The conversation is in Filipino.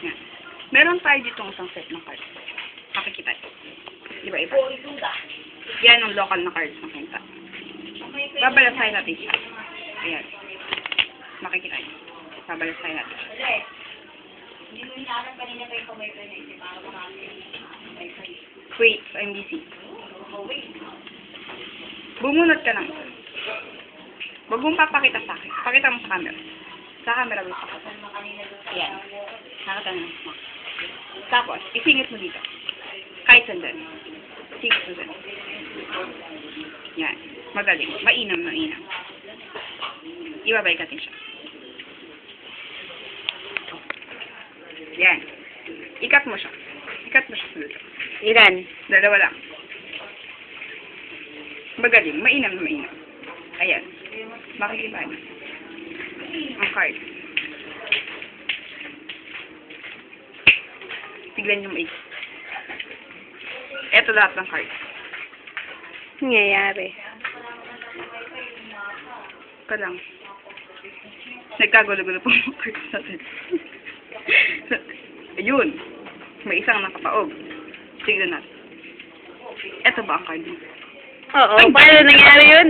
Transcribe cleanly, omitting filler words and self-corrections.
Yan. Meron tayo dito isang set ng cards. Makikita. Iba-iba. Yan ang local na cards na kita. Babalasahin natin siya. Ayan. Makikita niyo. Babalasahin natin siya. Hindi mo inaalam kanina kayo kamay ko na isip para marami. Wait, I'm busy. Bumunot ka lang. Huwag mong papakita sa akin. Pakita mo sa camera. Sa camera mo pakita. Ayan. Nakita mo. Tapos, isingit mo dito. Kahit sandali. Singit mo dito. Yan. Magaling. Mainam. Ibabay natin siya. Yan. Ikat mo siya. Ikat mo siya sa dulo. Ilan? Dalawa lang. Magaling. Mainam. Ayan. Makikita niyo. Ang card. Tignan niyo maigi. Ito lahat ng card. Nangyayari. Ka lang. Nagkagulo-gulo po ang cards natin. Ayun. May isang nakapaog. Tignan natin. Ito ba ang card mo? Oo, paano nangyari yun?